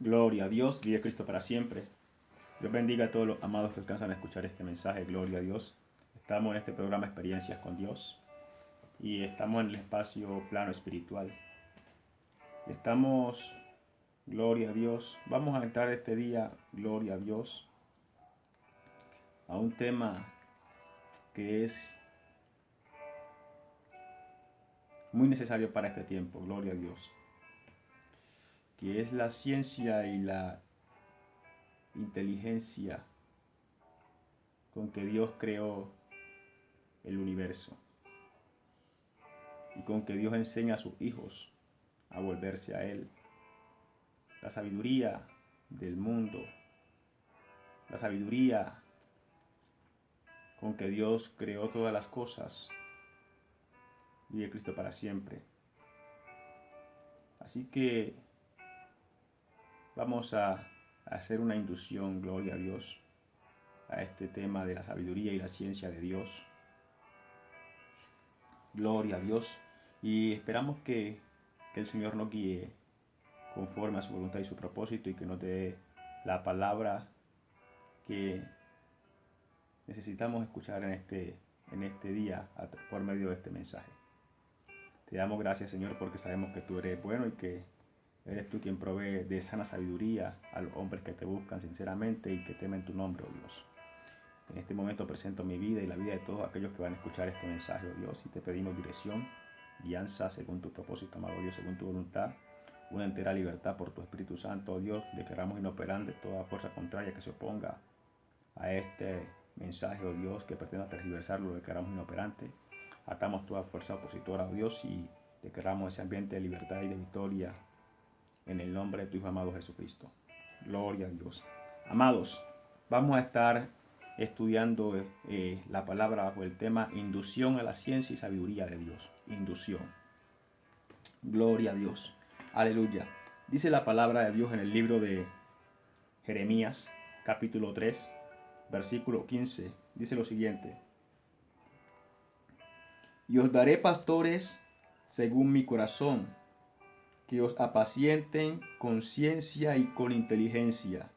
Gloria a Dios, vive Cristo para siempre. Dios bendiga a todos los amados que alcanzan a escuchar este mensaje. Gloria a Dios. Estamos en este programa Experiencias con Dios y estamos en el espacio plano espiritual. Estamos, gloria a Dios. Vamos a entrar este día, gloria a Dios, a un tema que es muy necesario para este tiempo, gloria a Dios, que es la ciencia y la inteligencia con que Dios creó el universo y con que Dios enseña a sus hijos a volverse a Él. La sabiduría del mundo, la sabiduría con que Dios creó todas las cosas, vive Cristo para siempre. Así que vamos a hacer una inducción, gloria a Dios, a este tema de la sabiduría y la ciencia de Dios. Gloria a Dios. Y esperamos que el Señor nos guíe conforme a su voluntad y su propósito y que nos dé la palabra que necesitamos escuchar en este día por medio de este mensaje. Te damos gracias, Señor, porque sabemos que tú eres bueno y que eres tú quien provee de sana sabiduría a los hombres que te buscan sinceramente y que temen tu nombre, oh Dios. En este momento presento mi vida y la vida de todos aquellos que van a escuchar este mensaje, oh Dios, y te pedimos dirección, guianza según tu propósito, amado Dios, según tu voluntad, una entera libertad por tu Espíritu Santo, oh Dios. Declaramos inoperante toda fuerza contraria que se oponga a este mensaje, oh Dios, que pretenda tergiversarlo, lo declaramos inoperante. Atamos toda fuerza opositora, oh Dios, y declaramos ese ambiente de libertad y de victoria en el nombre de tu Hijo amado Jesucristo. Gloria a Dios. Amados, vamos a estar estudiando la palabra bajo el tema inducción a la ciencia y sabiduría de Dios. Inducción. Gloria a Dios. Aleluya. Dice la palabra de Dios en el libro de Jeremías, capítulo 3, versículo 15. Dice lo siguiente: y os daré pastores según mi corazón, que os apacienten con ciencia y con inteligencia.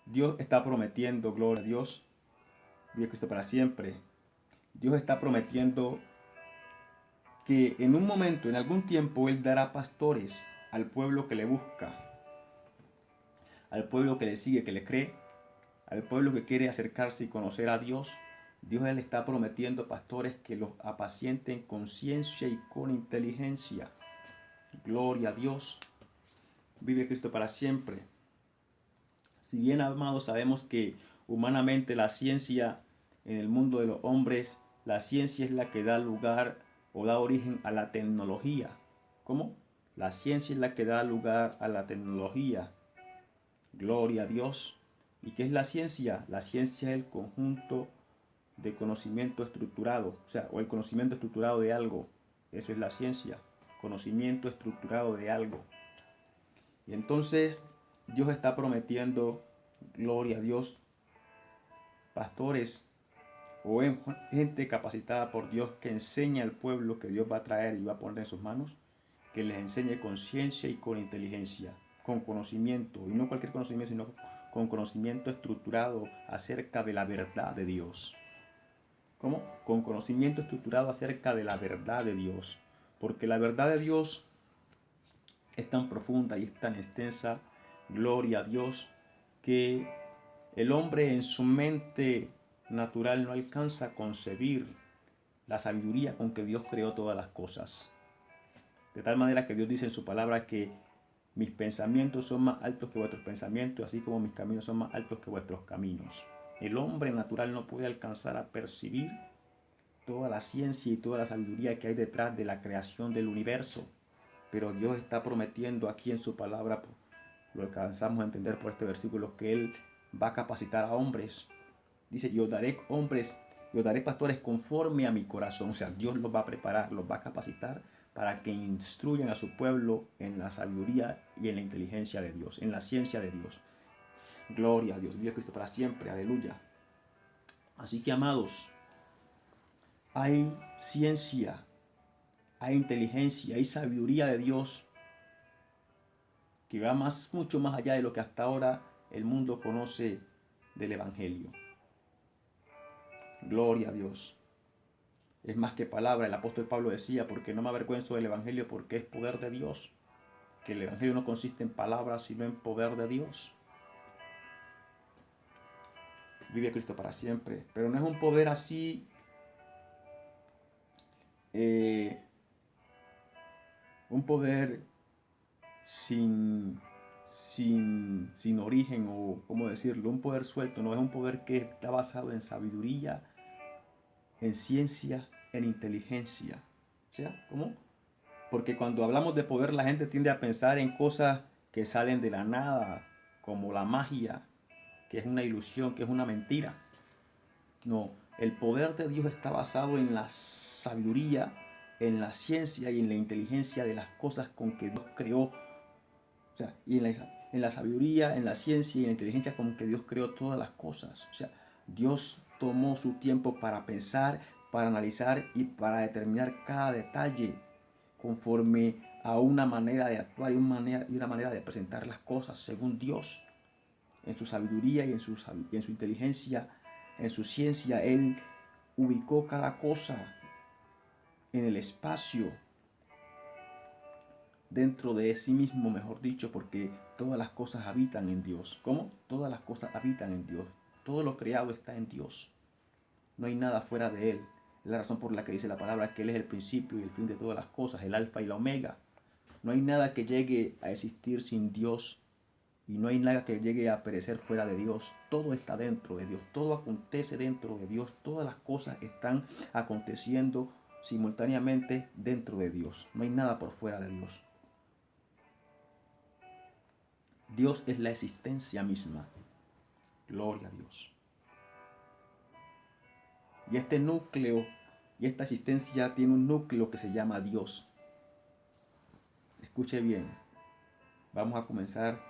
Dios está prometiendo, gloria a Dios, vive Cristo para siempre. Dios está prometiendo que en un momento, en algún tiempo, Él dará pastores al pueblo que le busca, al pueblo que le sigue, que le cree, al pueblo que quiere acercarse y conocer a Dios. Dios le está prometiendo pastores que los apacienten con ciencia y con inteligencia. Gloria a Dios. Vive Cristo para siempre. Si bien, amados, sabemos que humanamente la ciencia en el mundo de los hombres, la ciencia es la que da lugar o da origen a la tecnología. ¿Cómo? La ciencia es la que da lugar a la tecnología. Gloria a Dios. ¿Y qué es la ciencia? La ciencia es el conjunto de conocimiento estructurado, o el conocimiento estructurado de algo. Eso es la ciencia, conocimiento estructurado de algo. Y entonces Dios está prometiendo, gloria a Dios, pastores o gente capacitada por Dios que enseña al pueblo que Dios va a traer y va a poner en sus manos, que les enseñe con ciencia y con inteligencia, con conocimiento, y no cualquier conocimiento, sino con conocimiento estructurado acerca de la verdad de Dios. ¿Cómo? Con conocimiento estructurado acerca de la verdad de Dios. Porque la verdad de Dios es tan profunda y es tan extensa, gloria a Dios, que el hombre en su mente natural no alcanza a concebir la sabiduría con que Dios creó todas las cosas. De tal manera que Dios dice en su palabra que mis pensamientos son más altos que vuestros pensamientos, así como mis caminos son más altos que vuestros caminos. El hombre natural no puede alcanzar a percibir toda la ciencia y toda la sabiduría que hay detrás de la creación del universo. Pero Dios está prometiendo aquí en su palabra, lo alcanzamos a entender por este versículo, que Él va a capacitar a hombres. Dice, yo daré hombres, yo daré pastores conforme a mi corazón. O sea, Dios los va a preparar, los va a capacitar para que instruyan a su pueblo en la sabiduría y en la inteligencia de Dios, en la ciencia de Dios. Gloria a Dios, vive Cristo para siempre, aleluya. Así que, amados, hay ciencia, hay inteligencia, hay sabiduría de Dios que va mucho más allá de lo que hasta ahora el mundo conoce del Evangelio. Gloria a Dios. Es más que palabra, el apóstol Pablo decía, porque no me avergüenzo del Evangelio, porque es poder de Dios. Que el Evangelio no consiste en palabras, sino en poder de Dios. Vive Cristo para siempre. Pero no es un poder así, un poder sin origen, o cómo decirlo, un poder suelto. No es un poder que está basado en sabiduría, en ciencia, en inteligencia. O sea, ¿cómo? Porque cuando hablamos de poder, la gente tiende a pensar en cosas que salen de la nada, como la magia, que es una ilusión, que es una mentira. No, el poder de Dios está basado en la sabiduría, en la ciencia y en la inteligencia de las cosas con que Dios creó. O sea, y en la sabiduría, en la ciencia y en la inteligencia con que Dios creó todas las cosas. O sea, Dios tomó su tiempo para pensar, para analizar y para determinar cada detalle conforme a una manera de actuar y una manera de presentar las cosas según Dios. En su sabiduría y en su inteligencia, en su ciencia, Él ubicó cada cosa en el espacio, dentro de sí mismo, mejor dicho, porque todas las cosas habitan en Dios. ¿Cómo? Todas las cosas habitan en Dios. Todo lo creado está en Dios. No hay nada fuera de Él. Es la razón por la que dice la palabra que Él es el principio y el fin de todas las cosas, el alfa y la omega. No hay nada que llegue a existir sin Dios y no hay nada que llegue a perecer fuera de Dios. Todo está dentro de Dios, todo acontece dentro de Dios, todas las cosas están aconteciendo simultáneamente dentro de Dios. No hay nada por fuera de Dios. Dios es la existencia misma. Gloria a Dios. Y este núcleo y esta existencia tiene un núcleo que se llama Dios. Escuche bien. Vamos a comenzar.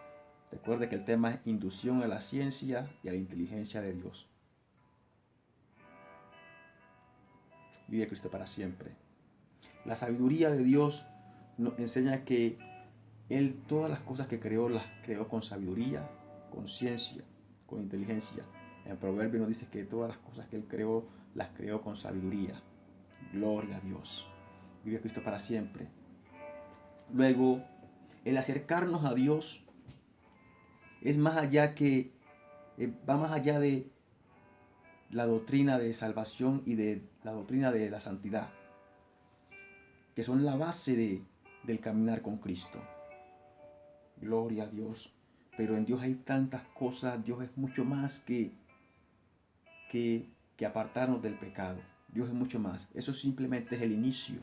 Recuerde que el tema es inducción a la ciencia y a la inteligencia de Dios. Vive Cristo para siempre. La sabiduría de Dios nos enseña que Él todas las cosas que creó las creó con sabiduría, con ciencia, con inteligencia. En Proverbio nos dice que todas las cosas que Él creó las creó con sabiduría. Gloria a Dios. Vive Cristo para siempre. Luego, el acercarnos a Dios es más allá que va más allá de la doctrina de salvación y de la doctrina de la santidad, que son la base del caminar con Cristo. Gloria a Dios. Pero en Dios hay tantas cosas. Dios es mucho más que apartarnos del pecado. Dios es mucho más. Eso simplemente es el inicio.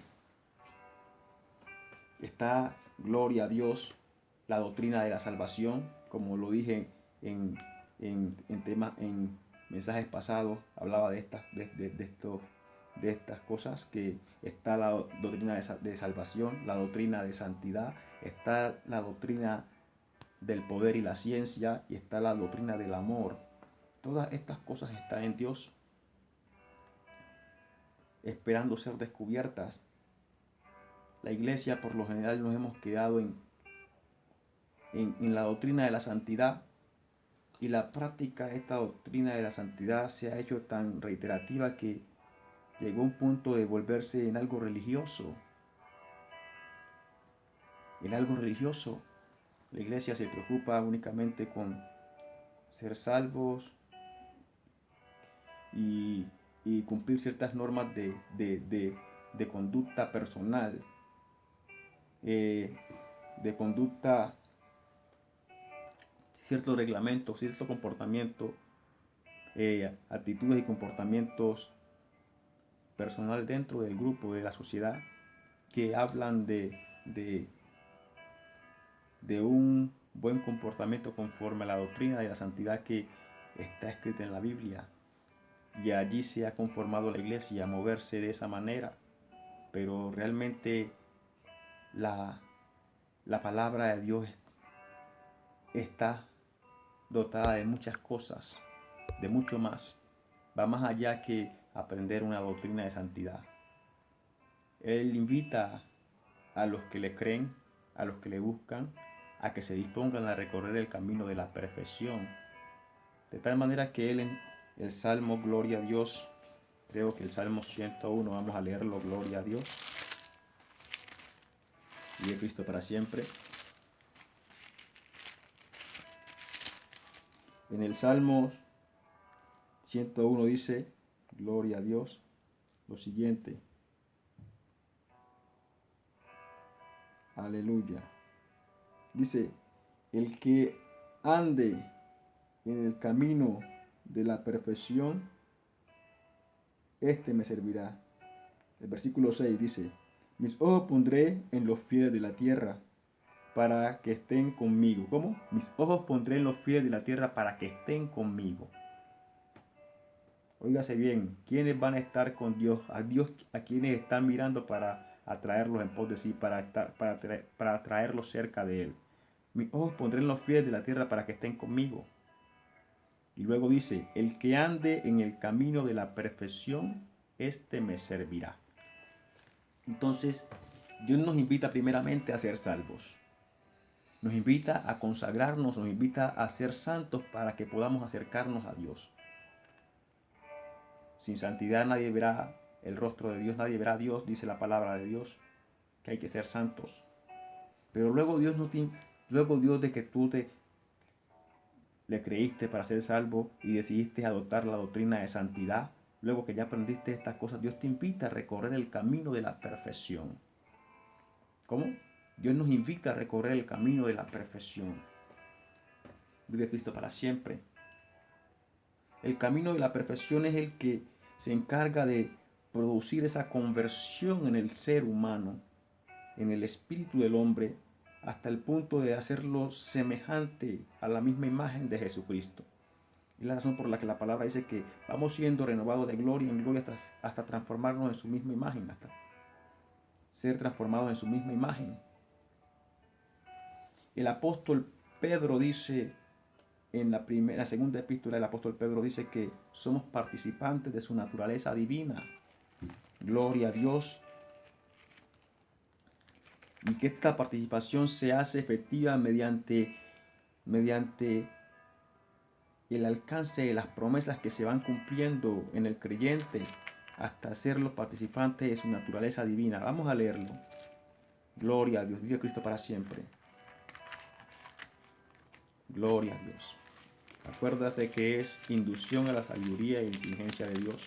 Está, gloria a Dios, la doctrina de la salvación, como lo dije en mensajes pasados, hablaba de estas cosas, que está la doctrina de salvación, la doctrina de santidad, está la doctrina del poder y la ciencia, y está la doctrina del amor. Todas estas cosas están en Dios, esperando ser descubiertas. La iglesia, por lo general, nos hemos quedado en la doctrina de la santidad, y la práctica de esta doctrina de la santidad se ha hecho tan reiterativa que llegó a un punto de volverse en algo religioso. En algo religioso. La iglesia se preocupa únicamente con ser salvos y cumplir ciertas normas de conducta personal, de conducta, ciertos reglamentos, cierto comportamiento, actitudes y comportamientos personal dentro del grupo, de la sociedad, que hablan de un buen comportamiento conforme a la doctrina de la santidad que está escrita en la Biblia. Y allí se ha conformado la iglesia a moverse de esa manera. Pero realmente la palabra de Dios está dotada de muchas cosas, de mucho más. Va más allá que aprender una doctrina de santidad. Él invita a los que le creen, a los que le buscan, a que se dispongan a recorrer el camino de la perfección. De tal manera que él en el Salmo Gloria a Dios, creo que el Salmo 101, vamos a leerlo, Gloria a Dios. Vive Cristo para siempre. En el Salmo 101 dice, Gloria a Dios, lo siguiente. Aleluya. Dice, el que ande en el camino de la perfección, este me servirá. El versículo 6 dice, mis ojos pondré en los fieles de la tierra para que estén conmigo. ¿Cómo? Mis ojos pondré en los fieles de la tierra para que estén conmigo. Óigase bien, ¿quiénes van a estar con Dios? A quienes están mirando para atraerlos en pos de sí, para atraerlos cerca de Él. Mis ojos pondré en los fieles de la tierra para que estén conmigo. Y luego dice, el que ande en el camino de la perfección, este me servirá. Entonces, Dios nos invita primeramente a ser salvos. Nos invita a consagrarnos, nos invita a ser santos para que podamos acercarnos a Dios. Sin santidad nadie verá el rostro de Dios, nadie verá a Dios, dice la palabra de Dios, que hay que ser santos. Pero luego Dios de que tú le creíste para ser salvo y decidiste adoptar la doctrina de santidad, luego que ya aprendiste estas cosas, Dios te invita a recorrer el camino de la perfección. ¿Cómo? Dios nos invita a recorrer el camino de la perfección. Vive Cristo para siempre. El camino de la perfección es el que se encarga de producir esa conversión en el ser humano, en el espíritu del hombre, hasta el punto de hacerlo semejante a la misma imagen de Jesucristo. Es la razón por la que la palabra dice que vamos siendo renovados de gloria en gloria hasta transformarnos en su misma imagen, hasta ser transformados en su misma imagen. El apóstol Pedro dice en la segunda epístola del apóstol Pedro dice que somos participantes de su naturaleza divina. Gloria a Dios. Y que esta participación se hace efectiva mediante el alcance de las promesas que se van cumpliendo en el creyente hasta ser los participantes de su naturaleza divina. Vamos a leerlo. Gloria a Dios. Vive Cristo para siempre. Gloria a Dios. Acuérdate que es inducción a la sabiduría e inteligencia de Dios.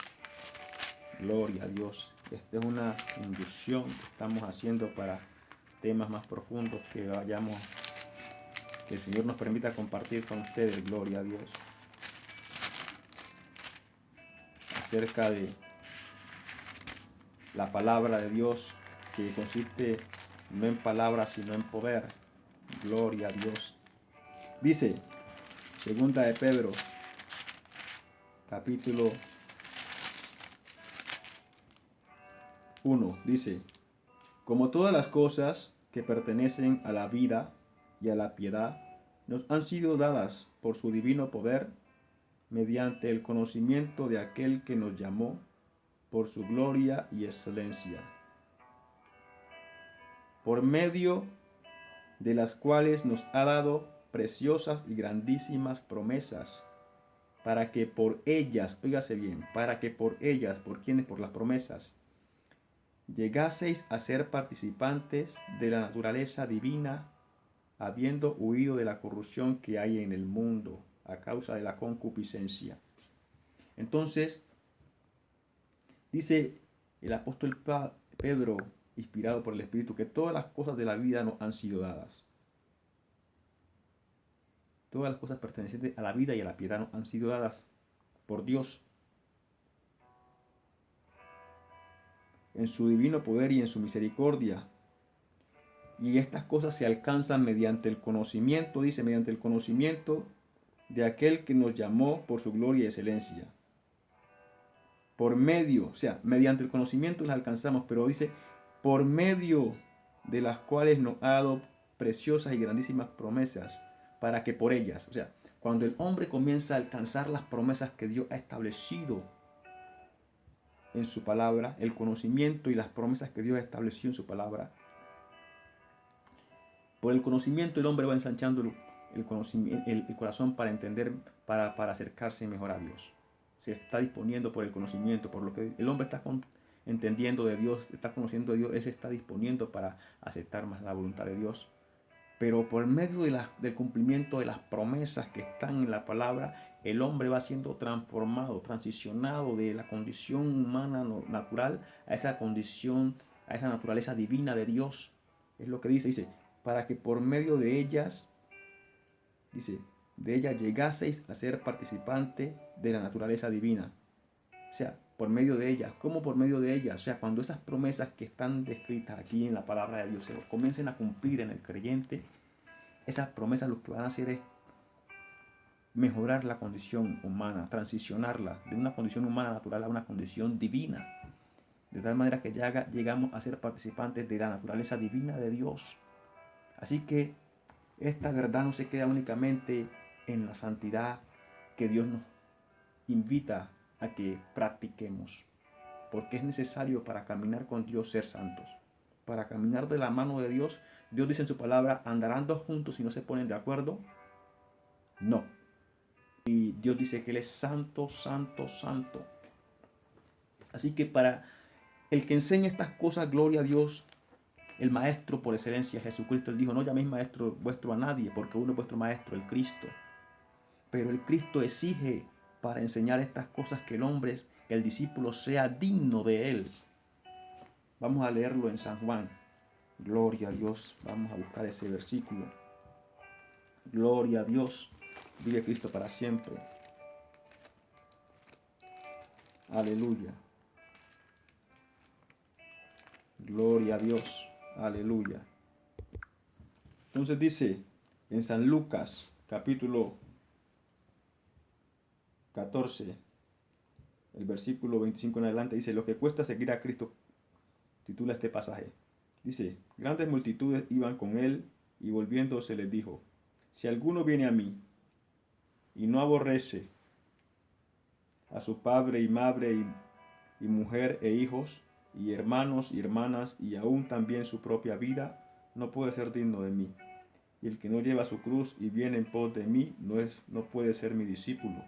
Gloria a Dios. Esta es una inducción que estamos haciendo para temas más profundos que el Señor nos permita compartir con ustedes. Gloria a Dios. Acerca de la palabra de Dios, que consiste no en palabras sino en poder. Gloria a Dios. Dice, segunda de Pedro, capítulo 1, dice, como todas las cosas que pertenecen a la vida y a la piedad, nos han sido dadas por su divino poder, mediante el conocimiento de aquel que nos llamó por su gloria y excelencia, por medio de las cuales nos ha dado preciosas y grandísimas promesas, para que por ellas, óigase bien, para que por ellas, ¿por quiénes? Por las promesas, llegaseis a ser participantes de la naturaleza divina, habiendo huido de la corrupción que hay en el mundo a causa de la concupiscencia. Entonces, dice el apóstol Pedro, inspirado por el Espíritu, que todas las cosas de la vida nos han sido dadas. Todas las cosas pertenecientes a la vida y a la piedad nos han sido dadas por Dios, en su divino poder y en su misericordia. Y estas cosas se alcanzan mediante el conocimiento, dice, mediante el conocimiento de aquel que nos llamó por su gloria y excelencia. Por medio, o sea, mediante el conocimiento las alcanzamos, pero dice, por medio de las cuales nos ha dado preciosas y grandísimas promesas, para que por ellas, o sea, cuando el hombre comienza a alcanzar las promesas que Dios ha establecido en su palabra, el conocimiento y las promesas que Dios estableció en su palabra, Por el conocimiento el hombre va ensanchando el corazón para entender, para acercarse mejor a Dios. Se está disponiendo por el conocimiento, por lo que el hombre está entendiendo de Dios, está conociendo de Dios, él se está disponiendo para aceptar más la voluntad de Dios. Pero por medio del cumplimiento de las promesas que están en la palabra, el hombre va siendo transformado, transicionado de la condición humana natural a esa condición, a esa naturaleza divina de Dios. Es lo que dice, para que por medio de ellas, dice, de ellas llegaseis a ser participante de la naturaleza divina. O sea, por medio de ellas. ¿Cómo por medio de ellas? O sea, cuando esas promesas que están descritas aquí en la palabra de Dios se comiencen a cumplir en el creyente, esas promesas lo que van a hacer es mejorar la condición humana, transicionarla de una condición humana natural a una condición divina. De tal manera que ya llegamos a ser participantes de la naturaleza divina de Dios. Así que esta verdad no se queda únicamente en la santidad que Dios nos invita a que practiquemos, porque es necesario para caminar con Dios ser santos. Para caminar de la mano de Dios, Dios dice en su palabra, ¿andarán dos juntos si no se ponen de acuerdo? No. Y Dios dice que Él es santo, santo, santo. Así que para el que enseña estas cosas, gloria a Dios, el maestro por excelencia, Jesucristo, Él dijo, no llaméis maestro vuestro a nadie, porque uno es vuestro maestro, el Cristo. Pero el Cristo exige para enseñar estas cosas que el hombre, el discípulo, sea digno de Él. Vamos a leerlo en San Juan. Gloria a Dios. Vamos a buscar ese versículo. Gloria a Dios. Vive Cristo para siempre. Aleluya. Gloria a Dios. Aleluya. Entonces dice en San Lucas, capítulo 14, el versículo 25 en adelante, dice, lo que cuesta seguir a Cristo, titula este pasaje. Dice, grandes multitudes iban con él y volviéndose les dijo, si alguno viene a mí y no aborrece a su padre y madre y mujer e hijos y hermanos y hermanas y aún también su propia vida, no puede ser digno de mí. Y el que no lleva su cruz y viene en pos de mí no puede ser mi discípulo.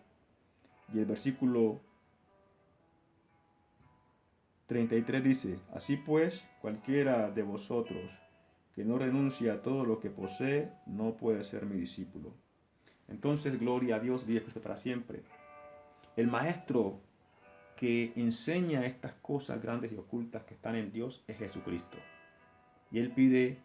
Y el versículo 33 dice, así pues, cualquiera de vosotros que no renuncia a todo lo que posee, no puede ser mi discípulo. Entonces, gloria a Dios, vive Cristo para siempre. El maestro que enseña estas cosas grandes y ocultas que están en Dios es Jesucristo. Y Él pide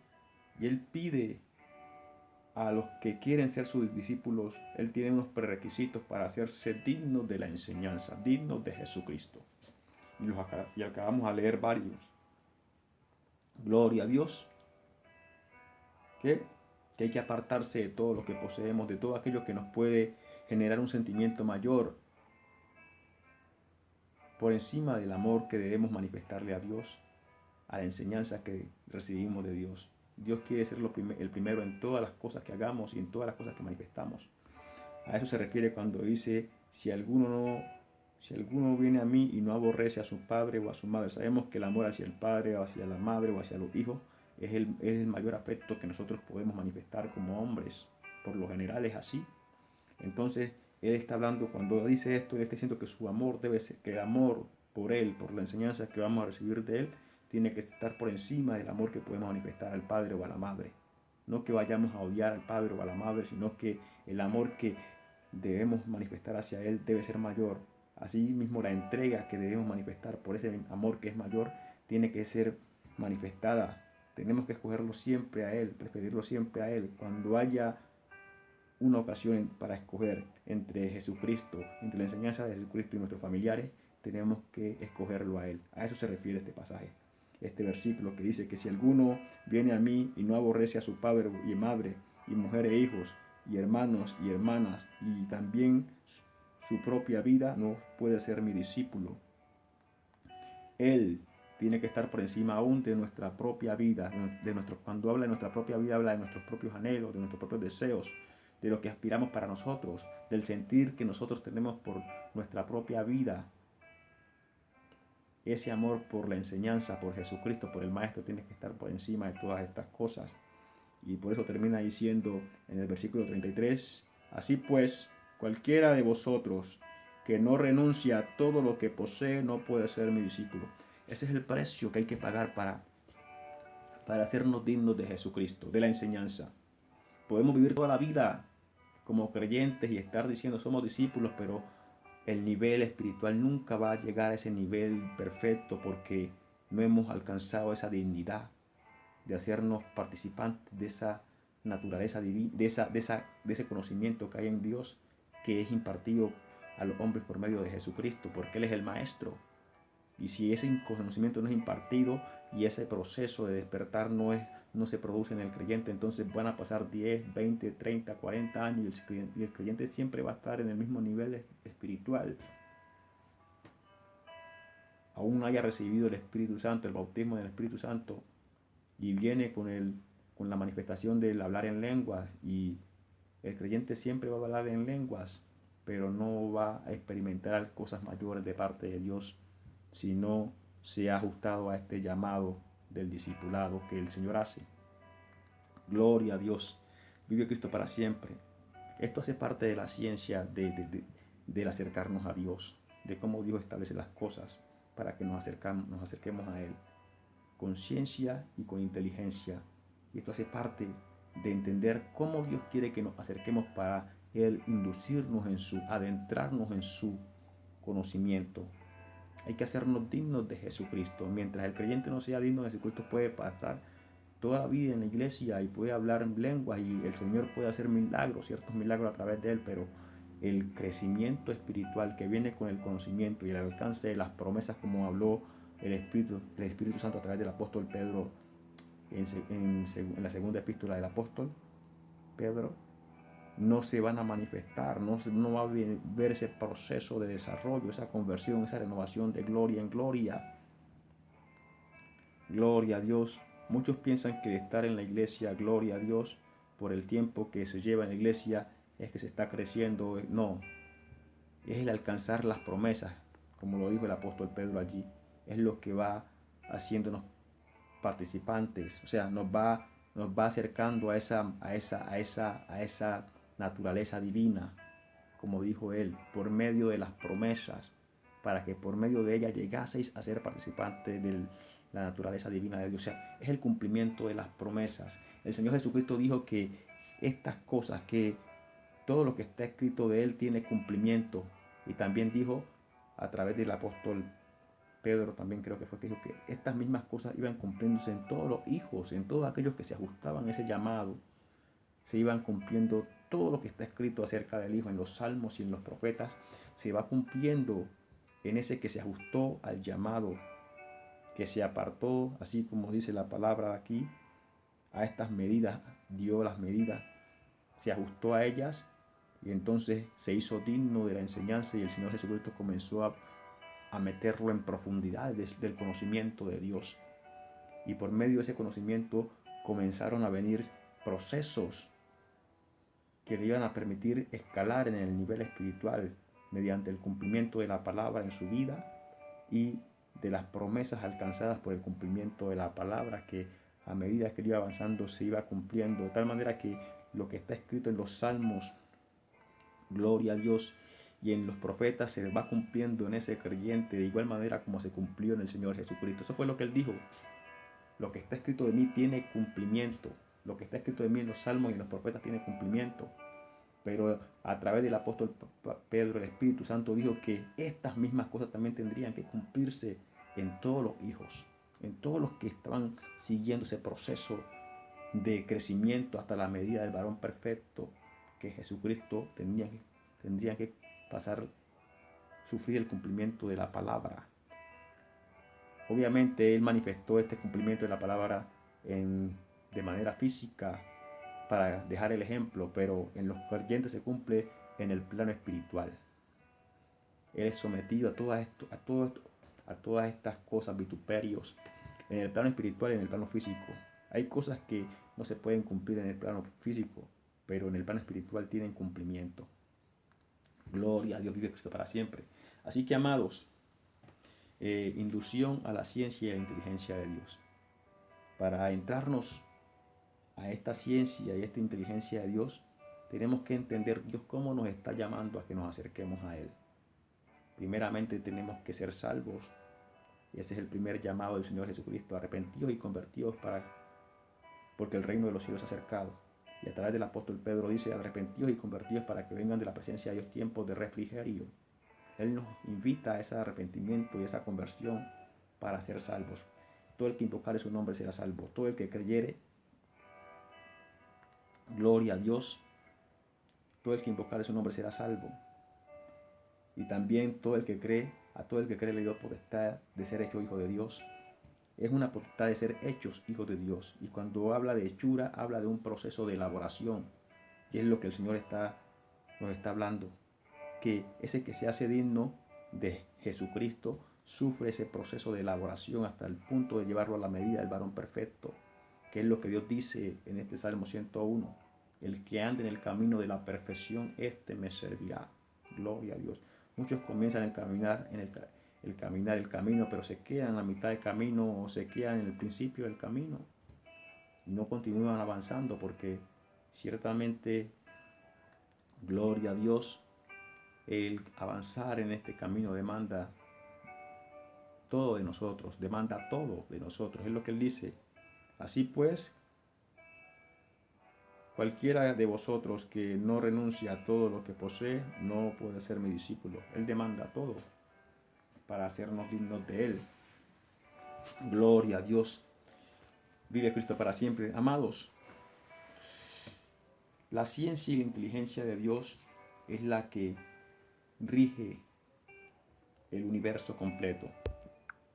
a los que quieren ser sus discípulos, Él tiene unos prerequisitos para hacerse dignos de la enseñanza, dignos de Jesucristo. Y acabamos a leer varios. Gloria a Dios. Que hay que apartarse de todo lo que poseemos, de todo aquello que nos puede generar un sentimiento mayor por encima del amor que debemos manifestarle a Dios, a la enseñanza que recibimos de Dios. Dios quiere ser el primero en todas las cosas que hagamos y en todas las cosas que manifestamos. A eso se refiere cuando dice, si alguno viene a mí y no aborrece a su padre o a su madre. Sabemos que el amor hacia el padre o hacia la madre o hacia los hijos es el mayor afecto que nosotros podemos manifestar como hombres. Por lo general es así. Entonces, Él está hablando, cuando dice esto, Él está diciendo que su amor debe ser, que el amor por Él, por la enseñanza que vamos a recibir de Él, tiene que estar por encima del amor que podemos manifestar al padre o a la madre. No que vayamos a odiar al padre o a la madre, sino que el amor que debemos manifestar hacia Él debe ser mayor. Así mismo la entrega que debemos manifestar por ese amor que es mayor tiene que ser manifestada. Tenemos que escogerlo siempre a Él, preferirlo siempre a Él. Cuando haya una ocasión para escoger entre Jesucristo, entre la enseñanza de Jesucristo y nuestros familiares, tenemos que escogerlo a Él. A eso se refiere este pasaje, este versículo que dice que si alguno viene a mí y no aborrece a su padre y madre y mujer e hijos y hermanos y hermanas y también su propia vida, no puede ser mi discípulo. Él tiene que estar por encima aún de nuestra propia vida. Cuando habla de nuestra propia vida, habla de nuestros propios anhelos, de nuestros propios deseos, de lo que aspiramos para nosotros, del sentir que nosotros tenemos por nuestra propia vida. Ese amor por la enseñanza, por Jesucristo, por el Maestro, tiene que estar por encima de todas estas cosas. Y por eso termina diciendo en el versículo 33, así pues, cualquiera de vosotros que no renuncia a todo lo que posee no puede ser mi discípulo. Ese es el precio que hay que pagar para hacernos dignos de Jesucristo, de la enseñanza. Podemos vivir toda la vida como creyentes y estar diciendo somos discípulos, pero el nivel espiritual nunca va a llegar a ese nivel perfecto porque no hemos alcanzado esa dignidad de hacernos participantes de esa naturaleza divina, de ese conocimiento que hay en Dios, que es impartido a los hombres por medio de Jesucristo, porque Él es el Maestro. Y si ese conocimiento no es impartido y ese proceso de despertar no se produce en el creyente, entonces van a pasar 10, 20, 30, 40 años y el creyente siempre va a estar en el mismo nivel espiritual. Aún no haya recibido el Espíritu Santo, el bautismo del Espíritu Santo, y viene con la manifestación del hablar en lenguas, y el creyente siempre va a hablar en lenguas, pero no va a experimentar cosas mayores de parte de Dios si no se ha ajustado a este llamado del discipulado que el Señor hace. Gloria a Dios. Vive Cristo para siempre. Esto hace parte de la ciencia del acercarnos a Dios, de cómo Dios establece las cosas para que nos acerquemos a Él, con ciencia y con inteligencia. Y esto hace parte de entender cómo Dios quiere que nos acerquemos para Él inducirnos adentrarnos en su conocimiento. Hay que hacernos dignos de Jesucristo. Mientras el creyente no sea digno de Jesucristo, puede pasar toda la vida en la iglesia y puede hablar en lenguas y el Señor puede hacer milagros, ciertos milagros a través de él, pero el crecimiento espiritual que viene con el conocimiento y el alcance de las promesas, como habló el Espíritu Santo a través del apóstol Pedro en la segunda epístola del apóstol Pedro, no se van a manifestar, no va a ver ese proceso de desarrollo, esa conversión, esa renovación de gloria en gloria. Gloria a Dios. Muchos piensan que estar en la iglesia, gloria a Dios, por el tiempo que se lleva en la iglesia, es que se está creciendo. No, es el alcanzar las promesas, como lo dijo el apóstol Pedro allí. Es lo que va haciéndonos participantes, o sea, nos va acercando a esa naturaleza divina, como dijo él, por medio de las promesas, para que por medio de ellas llegaseis a ser participantes de la naturaleza divina de Dios. O sea, es el cumplimiento de las promesas. El Señor Jesucristo dijo que estas cosas, que todo lo que está escrito de Él tiene cumplimiento. Y también dijo, a través del apóstol Pedro, también creo que fue que dijo que estas mismas cosas iban cumpliéndose en todos los hijos, en todos aquellos que se ajustaban a ese llamado. Se iban cumpliendo todo lo que está escrito acerca del Hijo en los salmos y en los profetas. Se va cumpliendo en ese que se ajustó al llamado, que se apartó, así como dice la palabra aquí, a estas medidas, dio las medidas, se ajustó a ellas y entonces se hizo digno de la enseñanza y el Señor Jesucristo comenzó a meterlo en profundidades del conocimiento de Dios. Y por medio de ese conocimiento comenzaron a venir procesos que le iban a permitir escalar en el nivel espiritual mediante el cumplimiento de la palabra en su vida y de las promesas alcanzadas por el cumplimiento de la palabra, que a medida que él iba avanzando se iba cumpliendo, de tal manera que lo que está escrito en los salmos, gloria a Dios, y en los profetas se va cumpliendo en ese creyente de igual manera como se cumplió en el Señor Jesucristo. Eso fue lo que él dijo. Lo que está escrito de mí tiene cumplimiento. Lo que está escrito de mí en los salmos y en los profetas tiene cumplimiento. Pero a través del apóstol Pedro, el Espíritu Santo dijo que estas mismas cosas también tendrían que cumplirse en todos los hijos, en todos los que estaban siguiendo ese proceso de crecimiento hasta la medida del varón perfecto que Jesucristo tendría que pasar, sufrir el cumplimiento de la palabra. Obviamente él manifestó este cumplimiento de la palabra de manera física para dejar el ejemplo, pero en los creyentes se cumple en el plano espiritual. Él es sometido a todas estas cosas, vituperios, en el plano espiritual y en el plano físico. Hay cosas que no se pueden cumplir en el plano físico, pero en el plano espiritual tienen cumplimiento. Gloria a Dios, vive Cristo para siempre. Así que, amados, inducción a la ciencia y a la inteligencia de Dios. Para entrarnos a esta ciencia y a esta inteligencia de Dios, tenemos que entender Dios cómo nos está llamando a que nos acerquemos a Él. Primeramente tenemos que ser salvos. Y ese es el primer llamado del Señor Jesucristo: arrepentidos y convertidos porque el reino de los cielos se ha acercado. Y a través del apóstol Pedro dice: arrepentidos y convertidos para que vengan de la presencia de Dios tiempos de refrigerio. Él nos invita a ese arrepentimiento y esa conversión para ser salvos. Todo el que invocare su nombre será salvo. Todo el que creyere, gloria a Dios, todo el que invocare su nombre será salvo. Y también todo el que cree, a todo el que cree le dio potestad de ser hecho hijo de Dios. Es una potestad de ser hechos hijos de Dios. Y cuando habla de hechura, habla de un proceso de elaboración. Y es lo que el Señor nos está hablando. Que ese que se hace digno de Jesucristo sufre ese proceso de elaboración hasta el punto de llevarlo a la medida del varón perfecto, que es lo que Dios dice en este Salmo 101: el que ande en el camino de la perfección, este me servirá. Gloria a Dios. Muchos comienzan el camino, pero se quedan en la mitad del camino o se quedan en el principio del camino y no continúan avanzando, porque ciertamente, gloria a Dios, el avanzar en este camino demanda todo de nosotros, demanda todo de nosotros. Es lo que Él dice. Así pues, cualquiera de vosotros que no renuncie a todo lo que posee, no puede ser mi discípulo. Él demanda todo para hacernos dignos de Él. Gloria a Dios. Vive Cristo para siempre. Amados, la ciencia y la inteligencia de Dios es la que rige el universo completo.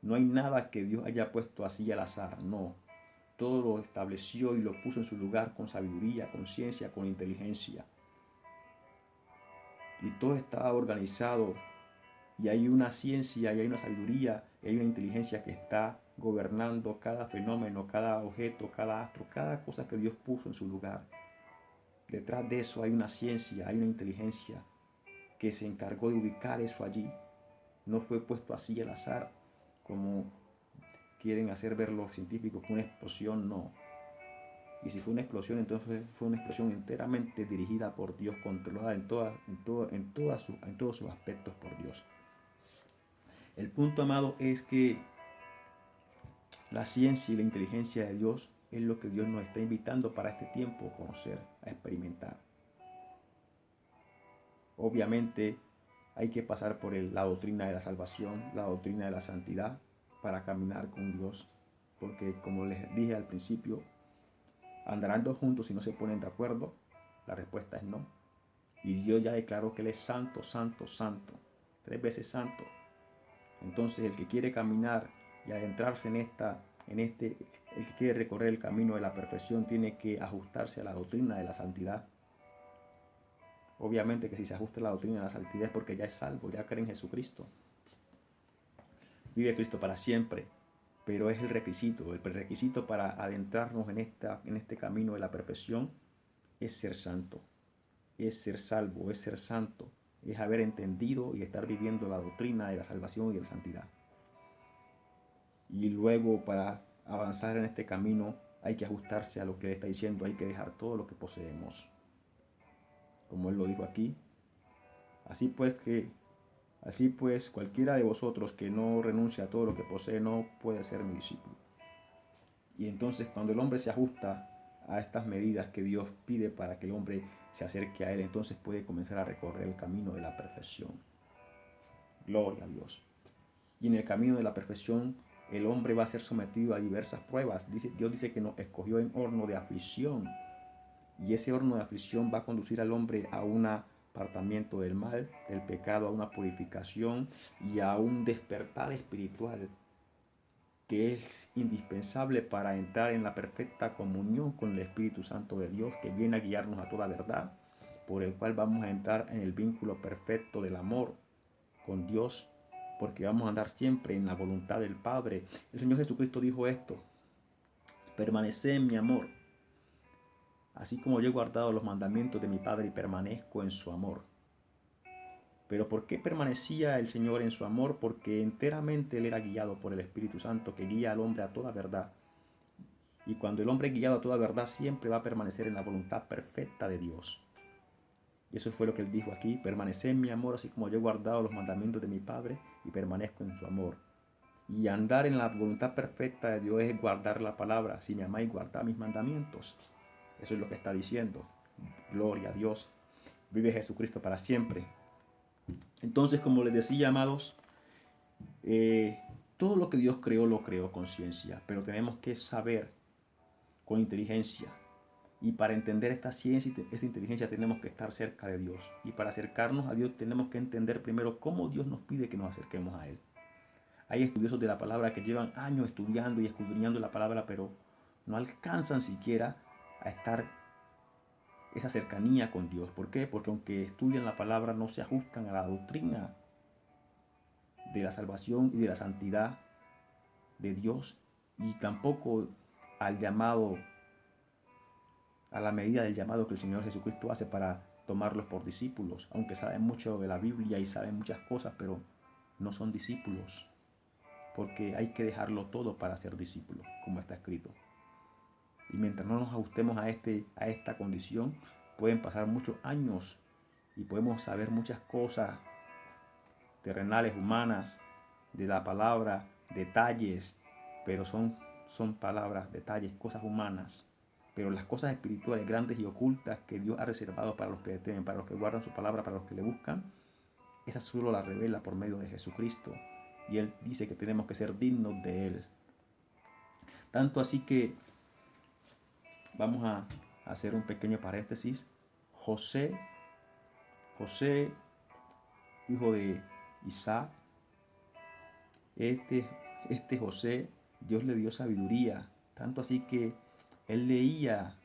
No hay nada que Dios haya puesto así al azar, no. Todo lo estableció y lo puso en su lugar con sabiduría, con ciencia, con inteligencia. Y todo está organizado, y hay una ciencia, y hay una sabiduría, y hay una inteligencia que está gobernando cada fenómeno, cada objeto, cada astro, cada cosa que Dios puso en su lugar. Detrás de eso hay una ciencia, hay una inteligencia que se encargó de ubicar eso allí. No fue puesto así al azar, como quieren hacer ver los científicos, que una explosión, no. Y si fue una explosión, entonces fue una explosión enteramente dirigida por Dios, controlada en todos sus aspectos por Dios. El punto, amado, es que la ciencia y la inteligencia de Dios es lo que Dios nos está invitando para este tiempo a conocer, a experimentar. Obviamente hay que pasar por la doctrina de la salvación, la doctrina de la santidad, para caminar con Dios. Porque, como les dije al principio, ¿andarán dos juntos si no se ponen de acuerdo? La respuesta es no. Y Dios ya declaró que Él es santo, santo, santo. 3 veces santo. Entonces el que quiere caminar y adentrarse el que quiere recorrer el camino de la perfección, tiene que ajustarse a la doctrina de la santidad. Obviamente que si se ajusta a la doctrina de la santidad es porque ya es salvo, ya cree en Jesucristo. Vive Cristo para siempre. Pero es el requisito para adentrarnos en este camino de la perfección es ser santo, es ser salvo, es ser santo, es haber entendido y estar viviendo la doctrina de la salvación y de la santidad. Y luego, para avanzar en este camino, hay que ajustarse a lo que Él está diciendo, hay que dejar todo lo que poseemos. Como Él lo dijo aquí, así pues cualquiera de vosotros que no renuncie a todo lo que posee no puede ser mi discípulo. Y entonces, cuando el hombre se ajusta a estas medidas que Dios pide para que el hombre se acerque a Él, entonces puede comenzar a recorrer el camino de la perfección. Gloria a Dios. Y en el camino de la perfección, el hombre va a ser sometido a diversas pruebas. Dios dice que nos escogió en horno de aflicción. Y ese horno de aflicción va a conducir al hombre a un apartamiento del mal, del pecado, a una purificación y a un despertar espiritual que es indispensable para entrar en la perfecta comunión con el Espíritu Santo de Dios, que viene a guiarnos a toda verdad, por el cual vamos a entrar en el vínculo perfecto del amor con Dios, porque vamos a andar siempre en la voluntad del Padre. El Señor Jesucristo dijo esto: permaneced en mi amor, así como yo he guardado los mandamientos de mi Padre y permanezco en su amor. Pero ¿por qué permanecía el Señor en su amor? Porque enteramente Él era guiado por el Espíritu Santo, que guía al hombre a toda verdad. Y cuando el hombre es guiado a toda verdad, siempre va a permanecer en la voluntad perfecta de Dios. Y eso fue lo que él dijo aquí: permaneced en mi amor, así como yo he guardado los mandamientos de mi Padre y permanezco en su amor. Y andar en la voluntad perfecta de Dios es guardar la palabra. Si me amáis, guardad mis mandamientos. Eso es lo que está diciendo. Gloria a Dios. Vive Jesucristo para siempre. Entonces, como les decía, amados, todo lo que Dios creó, lo creó con ciencia, pero tenemos que saber con inteligencia. Y para entender esta ciencia y esta inteligencia tenemos que estar cerca de Dios. Y para acercarnos a Dios tenemos que entender primero cómo Dios nos pide que nos acerquemos a Él. Hay estudiosos de la palabra que llevan años estudiando y escudriñando la palabra, pero no alcanzan siquiera a estar esa cercanía con Dios. ¿Por qué? Porque aunque estudian la palabra, no se ajustan a la doctrina de la salvación y de la santidad de Dios, y tampoco al llamado, a la medida del llamado que el Señor Jesucristo hace para tomarlos por discípulos. Aunque saben mucho de la Biblia y saben muchas cosas, pero no son discípulos, porque hay que dejarlo todo para ser discípulo, como está escrito. Y mientras no nos ajustemos a esta condición, pueden pasar muchos años y podemos saber muchas cosas terrenales, humanas, de la palabra, detalles, pero son palabras, detalles, cosas humanas. Pero las cosas espirituales grandes y ocultas que Dios ha reservado para los que le temen, para los que guardan su palabra, para los que le buscan, esa solo la revela por medio de Jesucristo. Y Él dice que tenemos que ser dignos de Él. Tanto así que vamos a hacer un pequeño paréntesis. José, hijo de Isaac, este José, Dios le dio sabiduría, tanto así que él leía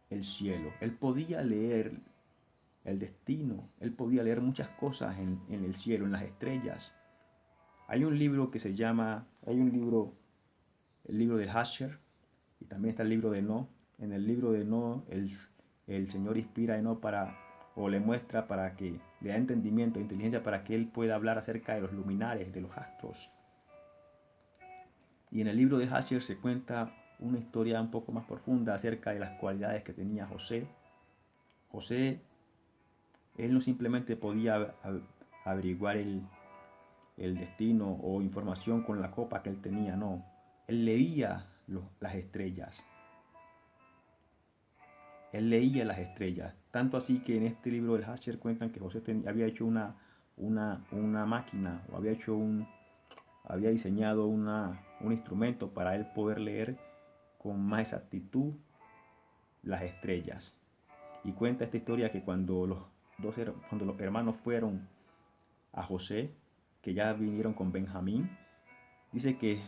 el cielo, él podía leer el destino, él podía leer muchas cosas en el cielo, en las estrellas. Hay un libro que se llama, el libro de Asher, y también está el libro de Enoch. En el libro de Enoch, el Señor inspira a Enoch o le muestra para que le da entendimiento e inteligencia para que él pueda hablar acerca de los luminares, de los astros. Y en el libro de Asher se cuenta una historia un poco más profunda acerca de las cualidades que tenía José. José, él no simplemente podía averiguar el destino o información con la copa que él tenía, no. Él leía las estrellas. Él leía las estrellas. Tanto así que en este libro del Asher cuentan que José había hecho una máquina, o había diseñado un instrumento para él poder leer con más exactitud las estrellas. Y cuenta esta historia que cuando los hermanos fueron a José, que ya vinieron con Benjamín, dice que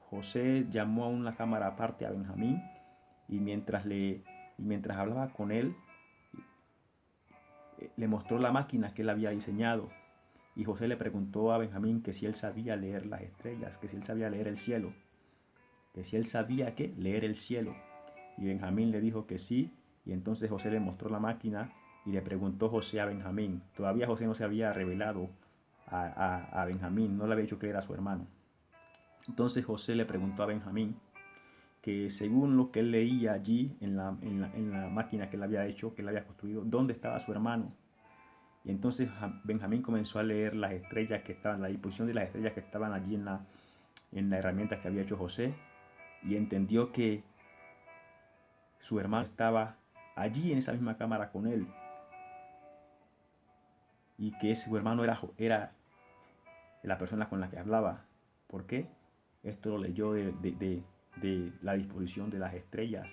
José llamó a una cámara aparte a Benjamín, y mientras hablaba con él, le mostró la máquina que él había diseñado. Y José le preguntó a Benjamín que si él sabía leer las estrellas, que si él sabía leer el cielo, que si él sabía leer el cielo. Y Benjamín le dijo que sí, y entonces José le mostró la máquina y le preguntó José a Benjamín. Todavía José no se había revelado a Benjamín, no le había dicho que era su hermano. Entonces José le preguntó a Benjamín que según lo que él leía allí en la máquina que él había hecho, que él había construido, ¿dónde estaba su hermano? Y entonces Benjamín comenzó a leer las estrellas que estaban, la disposición de las estrellas que estaban allí en la herramienta que había hecho José, y entendió que su hermano estaba allí en esa misma cámara con él, y que su hermano era la persona con la que hablaba. ¿Por qué? Esto lo leyó de la disposición de las estrellas,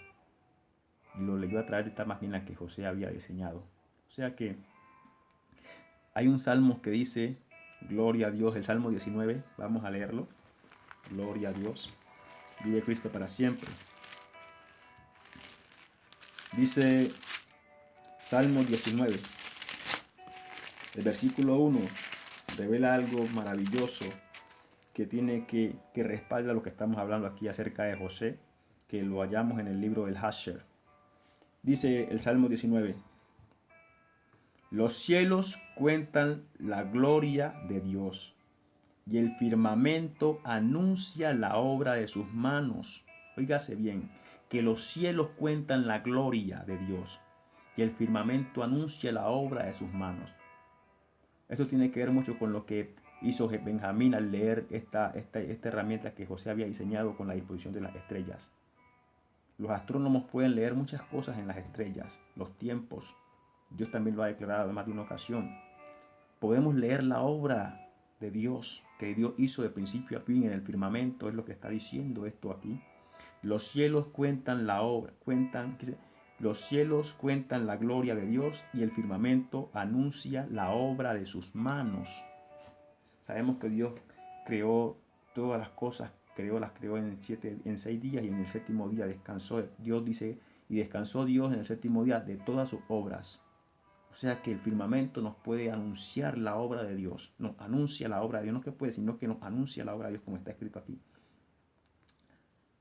y lo leyó a través de esta máquina que José había diseñado. O sea que hay un salmo que dice, gloria a Dios, el Salmo 19, vamos a leerlo. Gloria a Dios, vive Cristo para siempre. Dice Salmo 19, el versículo 1, revela algo maravilloso que respalda lo que estamos hablando aquí acerca de José, que lo hallamos en el libro del Asher. Dice el Salmo 19, los cielos cuentan la gloria de Dios, y el firmamento anuncia la obra de sus manos. Óigase bien, que los cielos cuentan la gloria de Dios y el firmamento anuncia la obra de sus manos. Esto tiene que ver mucho con lo que hizo Benjamín al leer esta herramienta que José había diseñado con la disposición de las estrellas. Los astrónomos pueden leer muchas cosas en las estrellas, los tiempos. Dios también lo ha declarado en más de una ocasión. Podemos leer la obra de Dios, que Dios hizo de principio a fin en el firmamento, es lo que está diciendo esto aquí. Los cielos cuentan la obra, los cielos cuentan la gloria de Dios y el firmamento anuncia la obra de sus manos. Sabemos que Dios creó todas las cosas, las creó en 6 días y en el séptimo día descansó. Dios dice, y descansó Dios en el séptimo día de todas sus obras. O sea que el firmamento nos puede anunciar la obra de Dios, nos anuncia la obra de Dios, no que puede, sino que nos anuncia la obra de Dios como está escrito aquí.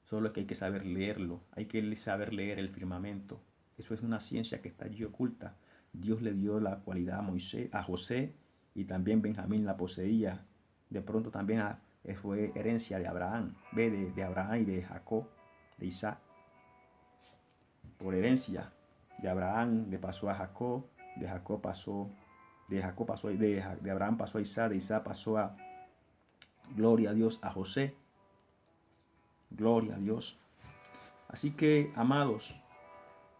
Solo es que hay que saber leerlo, hay que saber leer el firmamento. Eso es una ciencia que está allí oculta. Dios le dio la cualidad a José, y también Benjamín la poseía. De pronto también fue herencia de Abraham, de Abraham y de Jacob, de Isaac. Por herencia de Abraham le pasó a Jacob, de Abraham pasó a Isaac, de Isaac pasó a, gloria a Dios, a José. Gloria a Dios. Así que, amados,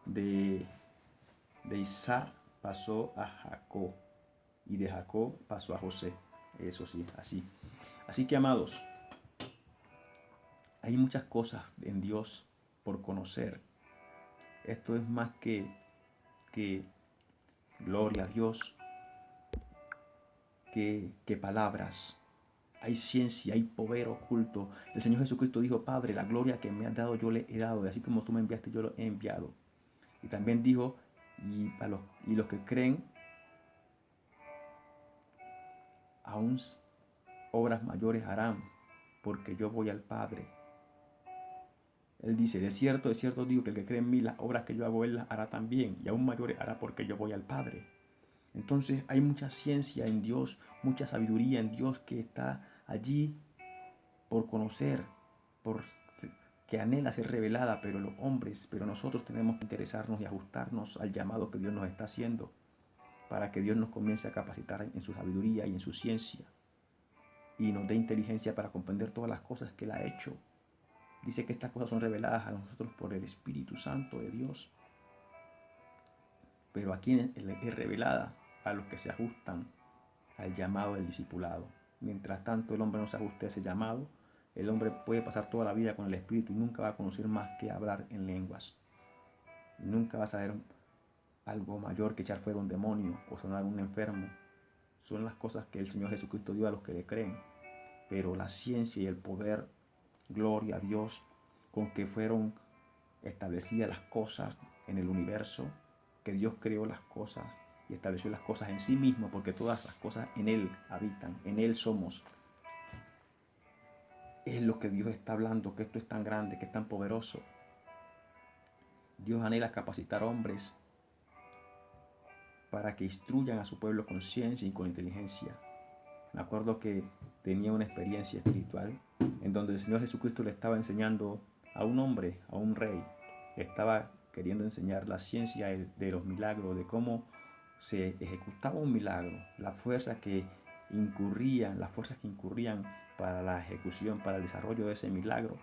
de Isaac pasó a Jacob y de Jacob pasó a José. Eso sí, así. Así que, amados, hay muchas cosas en Dios por conocer. Esto es más que gloria a Dios, que palabras. Hay ciencia, hay poder oculto. El Señor Jesucristo dijo, Padre, la gloria que me has dado yo le he dado, y así como tú me enviaste yo lo he enviado. Y también dijo, y los que creen, aún obras mayores harán, porque yo voy al Padre. Él dice, de cierto digo que el que cree en mí, las obras que yo hago, él las hará también, y aún mayores hará, porque yo voy al Padre. Entonces hay mucha ciencia en Dios, mucha sabiduría en Dios que está allí por conocer, que anhela ser revelada, pero nosotros tenemos que interesarnos y ajustarnos al llamado que Dios nos está haciendo, para que Dios nos comience a capacitar en su sabiduría y en su ciencia, y nos dé inteligencia para comprender todas las cosas que Él ha hecho. Dice que estas cosas son reveladas a nosotros por el Espíritu Santo de Dios, pero aquí es revelada a los que se ajustan al llamado del discipulado. Mientras tanto el hombre no se ajuste a ese llamado, el hombre puede pasar toda la vida con el Espíritu y nunca va a conocer más que hablar en lenguas. Y nunca va a saber algo mayor que echar fuera un demonio o sanar a un enfermo. Son las cosas que el Señor Jesucristo dio a los que le creen. Pero la ciencia y el poder, gloria a Dios, con que fueron establecidas las cosas en el universo, que Dios creó las cosas y estableció las cosas en sí mismo, porque todas las cosas en Él habitan, en Él somos. Es lo que Dios está hablando, que esto es tan grande, que es tan poderoso. Dios anhela capacitar hombres para que instruyan a su pueblo con ciencia y con inteligencia. Me acuerdo que tenía una experiencia espiritual en donde el Señor Jesucristo le estaba enseñando a un hombre, a un rey, le estaba queriendo enseñar la ciencia de los milagros, de cómo se ejecutaba un milagro, las fuerzas que incurrían para la ejecución, para el desarrollo de ese milagro.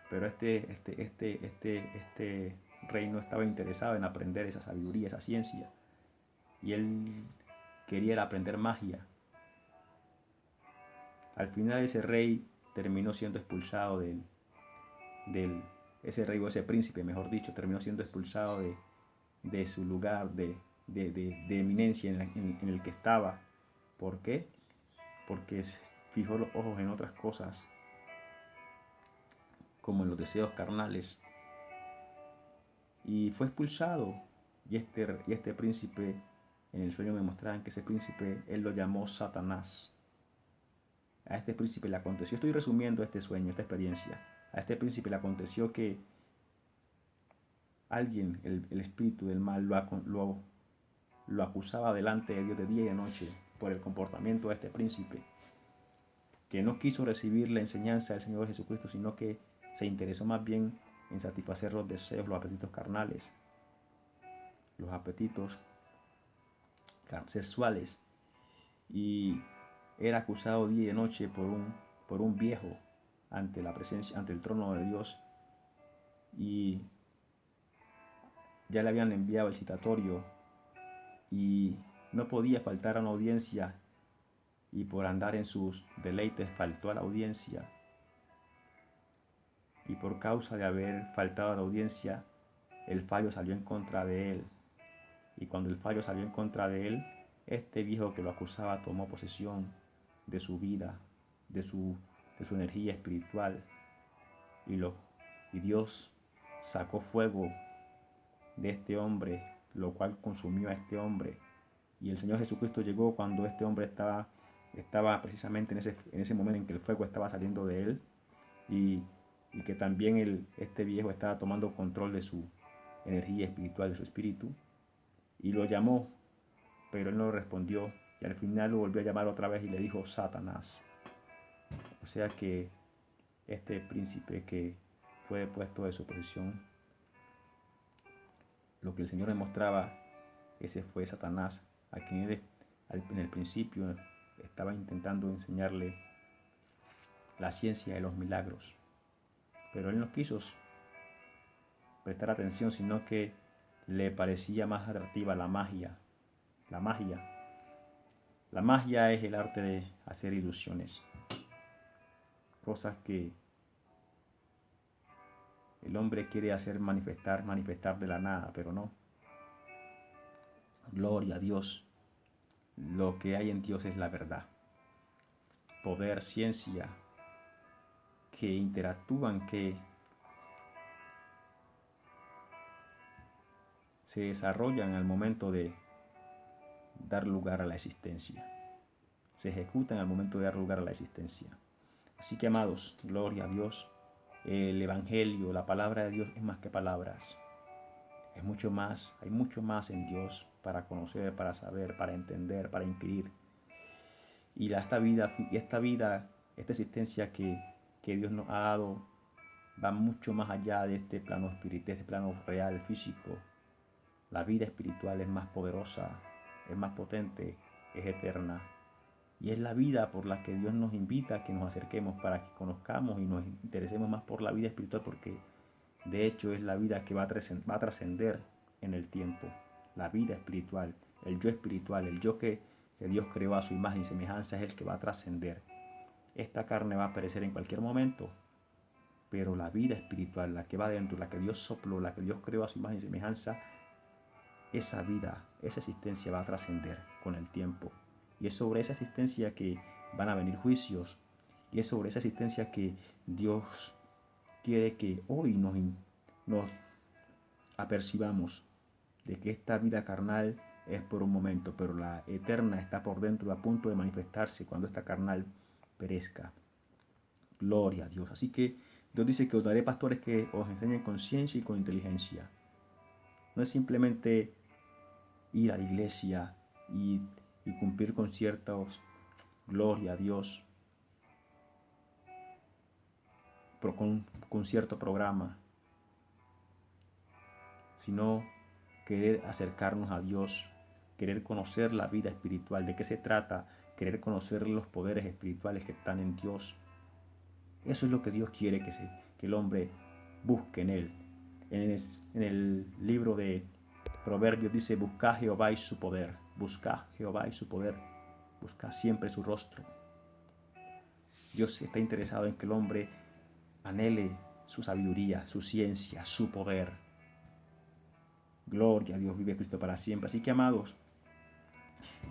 Pero este rey no estaba interesado en aprender esa sabiduría, esa ciencia, y él quería aprender magia. Al final ese rey terminó siendo expulsado ese rey o ese príncipe, mejor dicho, terminó siendo expulsado de su lugar de eminencia en el que estaba. ¿Por qué? Porque fijó los ojos en otras cosas, como en los deseos carnales, y fue expulsado. Y este príncipe, en el sueño me mostraban que ese príncipe, él lo llamó Satanás. A este príncipe le aconteció, estoy resumiendo este sueño, esta experiencia, a este príncipe le aconteció que alguien, el espíritu del mal, lo acusaba delante de Dios de día y de noche por el comportamiento de este príncipe, que no quiso recibir la enseñanza del Señor Jesucristo, sino que se interesó más bien en satisfacer los deseos, los apetitos carnales, los apetitos sexuales, y era acusado día y de noche por un viejo ante la presencia, ante el trono de Dios, y ya le habían enviado el citatorio y no podía faltar a una audiencia, y por andar en sus deleites faltó a la audiencia, y por causa de haber faltado a la audiencia el fallo salió en contra de él. Y cuando el fallo salió en contra de él, este viejo que lo acusaba tomó posesión de su vida, de su energía espiritual, y Dios sacó fuego de este hombre, lo cual consumió a este hombre. Y el Señor Jesucristo llegó cuando este hombre estaba precisamente en ese momento en que el fuego estaba saliendo de él, y que también este viejo estaba tomando control de su energía espiritual, de su espíritu, y lo llamó, pero él no respondió, y al final lo volvió a llamar otra vez y le dijo Satanás. O sea que este príncipe que fue puesto de su posición, lo que el Señor le mostraba, ese fue Satanás, a quien él en el principio estaba intentando enseñarle la ciencia de los milagros, pero él no quiso prestar atención, sino que le parecía más atractiva la magia. La magia es el arte de hacer ilusiones, cosas que el hombre quiere hacer manifestar de la nada, pero no. Gloria a Dios. Lo que hay en Dios es la verdad. Poder, ciencia, que interactúan, que se desarrollan al momento de dar lugar a la existencia. Se ejecutan al momento de dar lugar a la existencia. Así que, amados, gloria a Dios. El Evangelio, la palabra de Dios es más que palabras. Es mucho más, hay mucho más en Dios para conocer, para saber, para entender, para inquirir. Y esta vida, esta existencia que Dios nos ha dado, va mucho más allá de este plano espiritual, de este plano real, físico. La vida espiritual es más poderosa, es más potente, es eterna. Y es la vida por la que Dios nos invita a que nos acerquemos, para que conozcamos y nos interesemos más por la vida espiritual, porque de hecho es la vida que va a trascender en el tiempo. La vida espiritual, el yo que Dios creó a su imagen y semejanza, es el que va a trascender. Esta carne va a perecer en cualquier momento, pero la vida espiritual, la que va dentro, la que Dios sopló, la que Dios creó a su imagen y semejanza, esa vida, esa existencia va a trascender con el tiempo. Y es sobre esa existencia que van a venir juicios. Y es sobre esa existencia que Dios quiere que hoy nos apercibamos de que esta vida carnal es por un momento, pero la eterna está por dentro, a punto de manifestarse cuando esta carnal perezca. Gloria a Dios. Así que Dios dice que os daré pastores que os enseñen con ciencia y con inteligencia. No es simplemente ir a la iglesia y cumplir con ciertos, gloria a Dios, pero con cierto programa, sino querer acercarnos a Dios, querer conocer la vida espiritual, de qué se trata, querer conocer los poderes espirituales que están en Dios. Eso es lo que Dios quiere que el hombre busque en Él. En el libro de Proverbios dice: buscad a Jehová y su poder, buscad a Jehová y su poder, buscad siempre su rostro. Dios está interesado en que el hombre anhele su sabiduría, su ciencia, su poder. Gloria a Dios, vive Cristo para siempre. Así que, amados,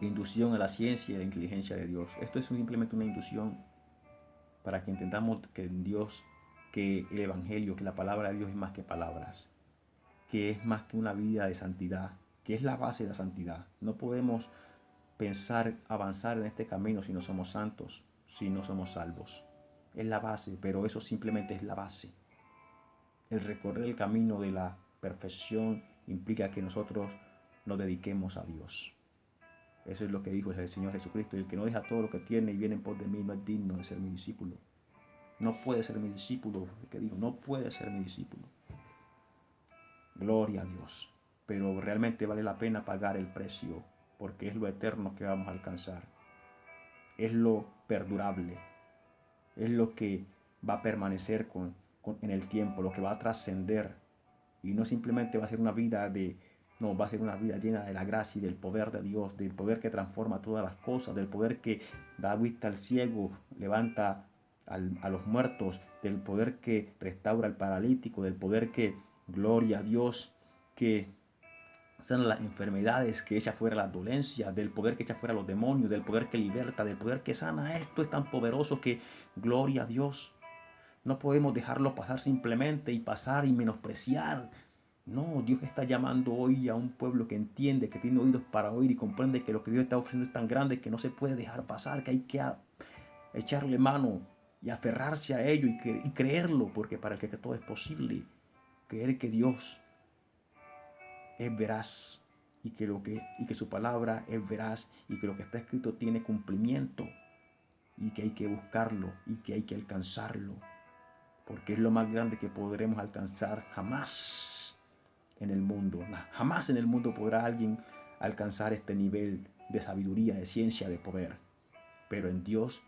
inducción a la ciencia y a la inteligencia de Dios. Esto es simplemente una inducción para que entendamos que Dios, que el Evangelio, que la palabra de Dios es más que palabras, que es más que una vida de santidad, que es la base de la santidad. No podemos pensar avanzar en este camino si no somos santos, si no somos salvos. Es la base, pero eso simplemente es la base. El recorrer el camino de la perfección implica que nosotros nos dediquemos a Dios. Eso es lo que dijo el Señor Jesucristo: el que no deja todo lo que tiene y viene en pos de mí no es digno de ser mi discípulo. No puede ser mi discípulo, el que dijo, no puede ser mi discípulo. Gloria a Dios. Pero realmente vale la pena pagar el precio, porque es lo eterno que vamos a alcanzar. Es lo perdurable. Es lo que va a permanecer en el tiempo, lo que va a trascender. Y no simplemente va a ser una vida no, va a ser una vida llena de la gracia y del poder de Dios, del poder que transforma todas las cosas, del poder que da vista al ciego, levanta a los muertos, del poder que restaura al paralítico, del poder que, gloria a Dios, que sana las enfermedades, que echa fuera las dolencias, del poder que echa fuera los demonios, del poder que liberta, del poder que sana. Esto es tan poderoso que, gloria a Dios, no podemos dejarlo pasar simplemente y pasar y menospreciar. No, Dios está llamando hoy a un pueblo que entiende, que tiene oídos para oír y comprende que lo que Dios está ofreciendo es tan grande que no se puede dejar pasar, que hay que echarle mano y aferrarse a ello y creerlo, porque para el que todo es posible, creer que Dios es veraz y que su palabra es veraz y que lo que está escrito tiene cumplimiento y que hay que buscarlo y que hay que alcanzarlo, porque es lo más grande que podremos alcanzar jamás en el mundo. Jamás en el mundo podrá alguien alcanzar este nivel de sabiduría, de ciencia, de poder. Pero en Dios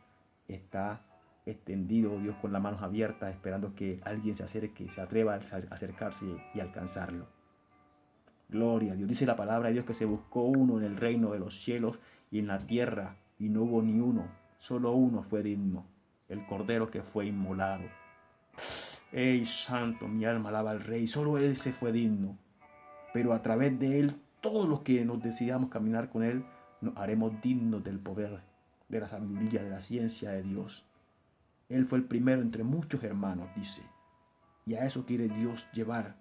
está extendido Dios con las manos abiertas, esperando que alguien se acerque, se atreva a acercarse y alcanzarlo. Gloria a Dios. Dice la palabra de Dios que se buscó uno en el reino de los cielos y en la tierra, y no hubo ni uno. Solo uno fue digno, el cordero que fue inmolado. ¡Ey, santo! Mi alma alaba al Rey. Solo Él se fue digno. Pero a través de Él, todos los que nos decidamos caminar con Él, nos haremos dignos del poder, de la sabiduría, de la ciencia de Dios. Él fue el primero entre muchos hermanos, dice. Y a eso quiere Dios llevar.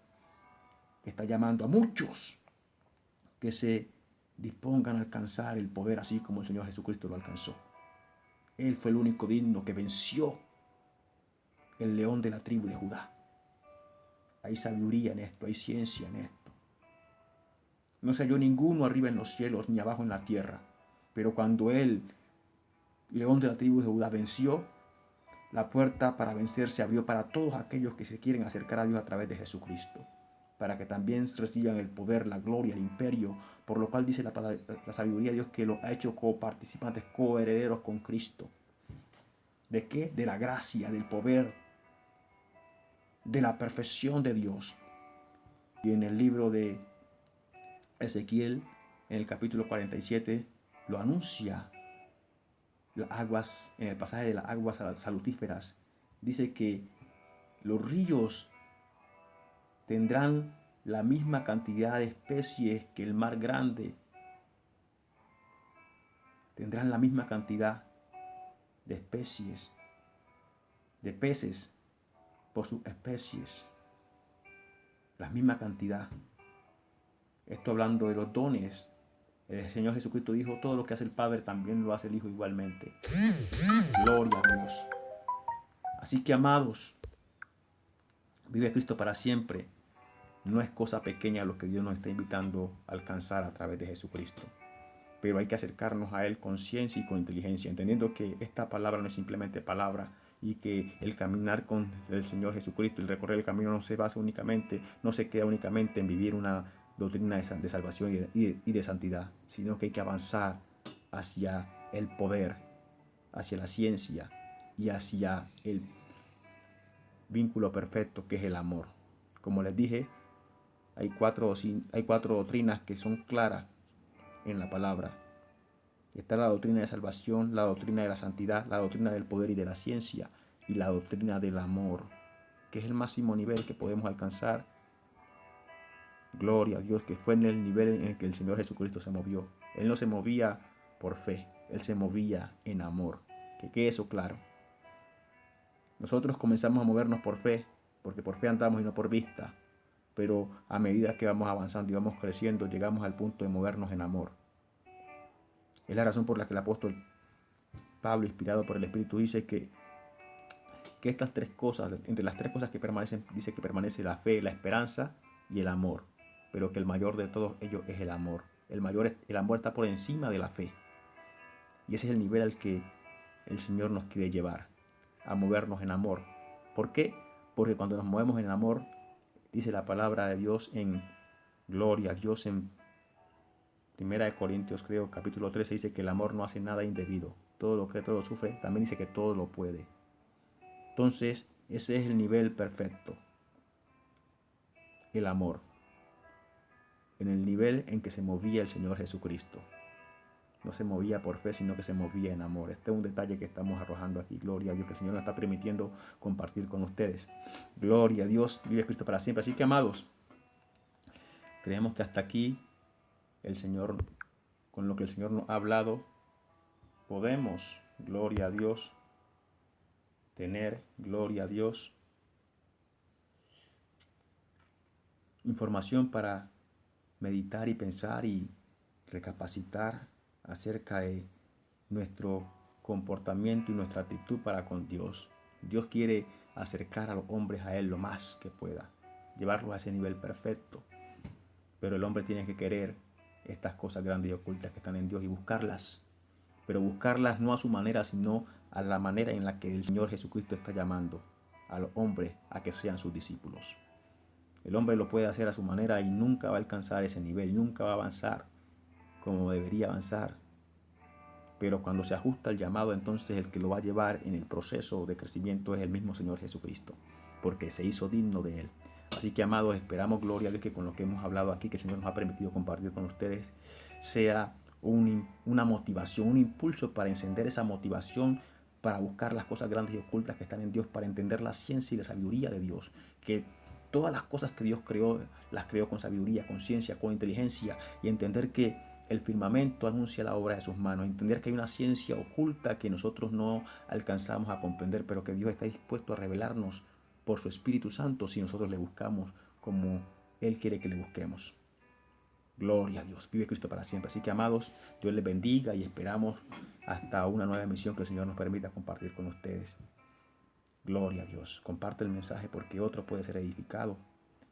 Está llamando a muchos que se dispongan a alcanzar el poder así como el Señor Jesucristo lo alcanzó. Él fue el único digno que venció el león de la tribu de Judá. Hay sabiduría en esto, hay ciencia en esto. No se halló ninguno arriba en los cielos ni abajo en la tierra. Pero cuando él, león de la tribu de Judá, venció, la puerta para vencer se abrió para todos aquellos que se quieren acercar a Dios a través de Jesucristo, para que también reciban el poder, la gloria, el imperio, por lo cual dice la sabiduría de Dios que los ha hecho coparticipantes, coherederos con Cristo. ¿De qué? De la gracia, del poder, de la perfección de Dios. Y en el libro de Ezequiel, en el capítulo 47, lo anuncia. Las aguas, en el pasaje de las aguas salutíferas, dice que los ríos tendrán la misma cantidad de especies que el mar grande. Tendrán la misma cantidad de especies, de peces por sus especies. La misma cantidad. Esto hablando de los dones. El Señor Jesucristo dijo, todo lo que hace el Padre también lo hace el Hijo igualmente. Gloria a Dios. Así que, amados, vive Cristo para siempre. No es cosa pequeña lo que Dios nos está invitando a alcanzar a través de Jesucristo. Pero hay que acercarnos a Él con ciencia y con inteligencia, entendiendo que esta palabra no es simplemente palabra y que el caminar con el Señor Jesucristo, el recorrer el camino no se basa únicamente, no se queda únicamente en vivir una doctrina de salvación y de santidad, sino que hay que avanzar hacia el poder, hacia la ciencia y hacia el vínculo perfecto que es el amor. Como les dije, hay cuatro doctrinas que son claras en la palabra. Está la doctrina de salvación, la doctrina de la santidad, la doctrina del poder y de la ciencia y la doctrina del amor, que es el máximo nivel que podemos alcanzar. Gloria a Dios, que fue en el nivel en el que el Señor Jesucristo se movió. Él no se movía por fe, Él se movía en amor. Que quede eso claro. Nosotros comenzamos a movernos por fe, porque por fe andamos y no por vista. Pero a medida que vamos avanzando y vamos creciendo, llegamos al punto de movernos en amor. Es la razón por la que el apóstol Pablo, inspirado por el Espíritu, dice que estas tres cosas, entre las tres cosas que permanecen, dice que permanece la fe, la esperanza y el amor, pero que el mayor de todos ellos es el amor. El amor está por encima de la fe. Y ese es el nivel al que el Señor nos quiere llevar, a movernos en amor. ¿Por qué? Porque cuando nos movemos en amor, Dice la palabra de Dios en Gloria a Dios en 1 Corintios, creo, capítulo 13, dice que el amor no hace nada indebido. Todo lo cree, todo lo sufre. También dice que todo lo puede. Entonces, ese es el nivel perfecto. El amor. En el nivel en que se movía el Señor Jesucristo. No se movía por fe, sino que se movía en amor. Este es un detalle que estamos arrojando aquí. Gloria a Dios, que el Señor nos está permitiendo compartir con ustedes. Gloria a Dios, vive Cristo para siempre. Así que, amados, creemos que hasta aquí el Señor, con lo que el Señor nos ha hablado, podemos, gloria a Dios, tener, gloria a Dios, información para meditar y pensar y recapacitar acerca de nuestro comportamiento y nuestra actitud para con Dios. Dios quiere acercar a los hombres a Él lo más que pueda, llevarlos a ese nivel perfecto. Pero el hombre tiene que querer estas cosas grandes y ocultas que están en Dios y buscarlas. Pero buscarlas no a su manera, sino a la manera en la que el Señor Jesucristo está llamando a los hombres a que sean sus discípulos. El hombre lo puede hacer a su manera y nunca va a alcanzar ese nivel, nunca va a avanzar como debería avanzar. Pero cuando se ajusta al llamado, entonces el que lo va a llevar en el proceso de crecimiento es el mismo Señor Jesucristo, porque se hizo digno de Él. Así que, amados, esperamos, gloria a Dios, que con lo que hemos hablado aquí, que el Señor nos ha permitido compartir con ustedes, sea una motivación, un impulso para encender esa motivación, para buscar las cosas grandes y ocultas que están en Dios, para entender la ciencia y la sabiduría de Dios, que todas las cosas que Dios creó, las creó con sabiduría, con ciencia, con inteligencia, y entender que el firmamento anuncia la obra de sus manos, entender que hay una ciencia oculta que nosotros no alcanzamos a comprender, pero que Dios está dispuesto a revelarnos por su Espíritu Santo si nosotros le buscamos como Él quiere que le busquemos. Gloria a Dios, vive Cristo para siempre. Así que, amados, Dios les bendiga y esperamos hasta una nueva emisión que el Señor nos permita compartir con ustedes. Gloria a Dios, comparte el mensaje porque otro puede ser edificado.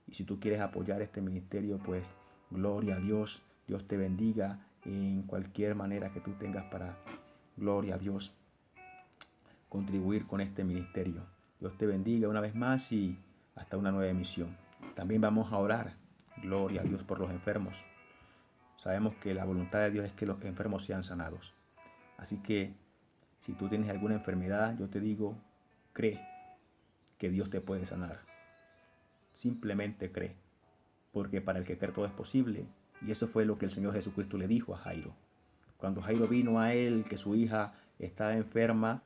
Y si tú quieres apoyar este ministerio, pues gloria a Dios, Dios te bendiga en cualquier manera que tú tengas para, gloria a Dios, contribuir con este ministerio. Dios te bendiga una vez más y hasta una nueva emisión. También vamos a orar, gloria a Dios, por los enfermos. Sabemos que la voluntad de Dios es que los enfermos sean sanados. Así que si tú tienes alguna enfermedad, yo te digo, cree que Dios te puede sanar. Simplemente cree, porque para el que cree todo es posible. Y eso fue lo que el Señor Jesucristo le dijo a Jairo. Cuando Jairo vino a él, que su hija estaba enferma,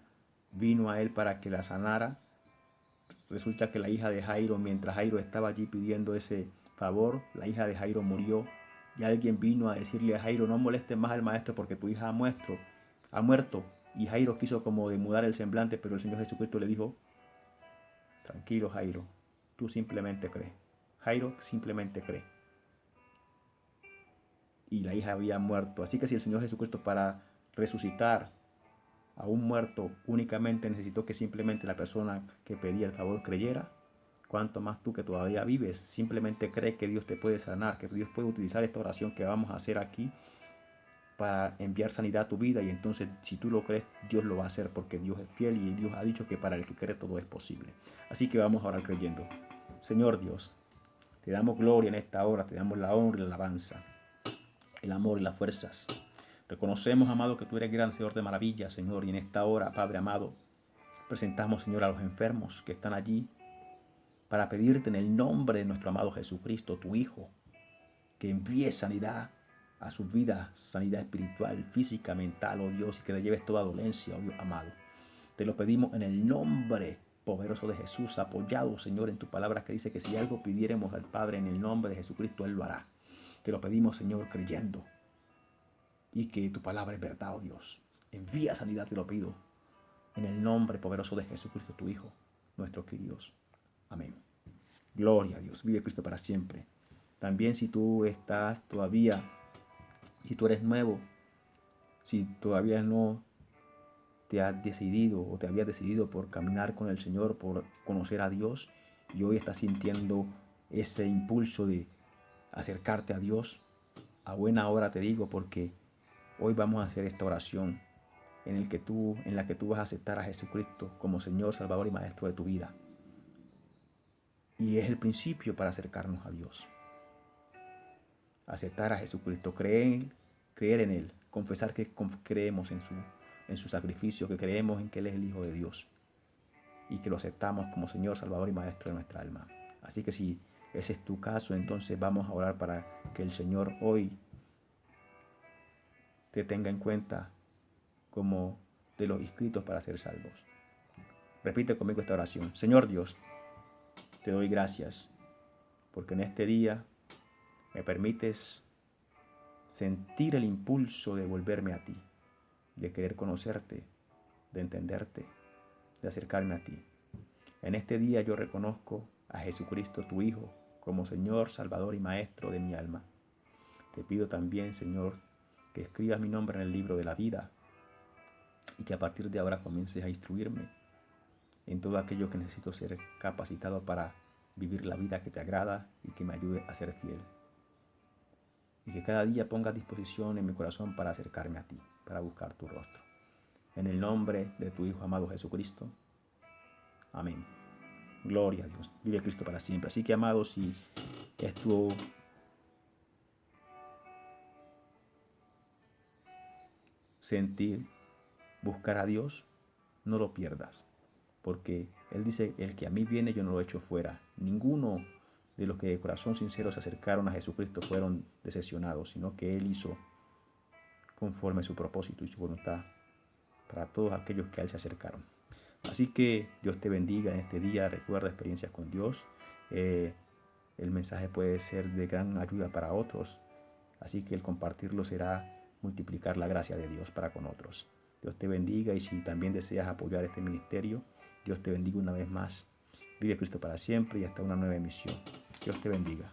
vino a él para que la sanara. Resulta que la hija de Jairo, mientras Jairo estaba allí pidiendo ese favor, la hija de Jairo murió. Y alguien vino a decirle a Jairo, no molestes más al maestro porque tu hija ha muerto. Y Jairo quiso como demudar el semblante, pero el Señor Jesucristo le dijo, tranquilo Jairo, tú simplemente cree. Jairo simplemente cree. Y la hija había muerto. Así que si el Señor Jesucristo para resucitar a un muerto únicamente necesitó que simplemente la persona que pedía el favor creyera, cuánto más tú que todavía vives, simplemente cree que Dios te puede sanar, que Dios puede utilizar esta oración que vamos a hacer aquí para enviar sanidad a tu vida. Y entonces si tú lo crees, Dios lo va a hacer porque Dios es fiel y Dios ha dicho que para el que cree todo es posible. Así que vamos a orar creyendo. Señor Dios, te damos gloria en esta hora, te damos la honra y la alabanza, el amor y las fuerzas. Reconocemos, amado, que tú eres gran Señor de maravillas, Señor, y en esta hora, Padre amado, presentamos, Señor, a los enfermos que están allí para pedirte en el nombre de nuestro amado Jesucristo, tu Hijo, que envíe sanidad a sus vidas, sanidad espiritual, física, mental, oh Dios, y que le lleves toda dolencia, oh Dios amado. Te lo pedimos en el nombre poderoso de Jesús, apoyado, Señor, en tu palabra que dice que si algo pidiéramos al Padre en el nombre de Jesucristo, Él lo hará. Te lo pedimos, Señor, creyendo. Y que tu palabra es verdad, oh Dios. Envía sanidad, te lo pido. En el nombre poderoso de Jesucristo, tu Hijo, nuestro Dios. Amén. Gloria a Dios. Vive Cristo para siempre. También si tú estás todavía, si tú eres nuevo, si todavía no te has decidido o te habías decidido por caminar con el Señor, por conocer a Dios, y hoy estás sintiendo ese impulso de acercarte a Dios, a buena hora te digo, porque hoy vamos a hacer esta oración en la que tú vas a aceptar a Jesucristo como Señor, Salvador y Maestro de tu vida. Y es el principio para acercarnos a Dios. Aceptar a Jesucristo, creer en Él, confesar que creemos en su sacrificio, que creemos en que Él es el Hijo de Dios y que lo aceptamos como Señor, Salvador y Maestro de nuestra alma. Así que si ese es tu caso, entonces vamos a orar para que el Señor hoy te tenga en cuenta como de los inscritos para ser salvos. Repite conmigo esta oración. Señor Dios, te doy gracias porque en este día me permites sentir el impulso de volverme a ti, de querer conocerte, de entenderte, de acercarme a ti. En este día yo reconozco a Jesucristo, tu Hijo, como Señor, Salvador y Maestro de mi alma. Te pido también, Señor, que escribas mi nombre en el libro de la vida y que a partir de ahora comiences a instruirme en todo aquello que necesito ser capacitado para vivir la vida que te agrada y que me ayude a ser fiel. Y que cada día ponga a disposición en mi corazón para acercarme a ti, para buscar tu rostro. En el nombre de tu Hijo amado Jesucristo. Amén. Gloria a Dios. Vive Cristo para siempre. Así que, amados, si es tu sentir buscar a Dios, no lo pierdas. Porque Él dice, el que a mí viene yo no lo echo fuera. Ninguno de los que de corazón sincero se acercaron a Jesucristo fueron decepcionados, sino que Él hizo conforme a su propósito y su voluntad para todos aquellos que a Él se acercaron. Así que Dios te bendiga en este día. Recuerda experiencias con Dios. El mensaje puede ser de gran ayuda para otros. Así que el compartirlo será multiplicar la gracia de Dios para con otros. Dios te bendiga y si también deseas apoyar este ministerio, Dios te bendiga una vez más. Vive Cristo para siempre y hasta una nueva emisión. Dios te bendiga.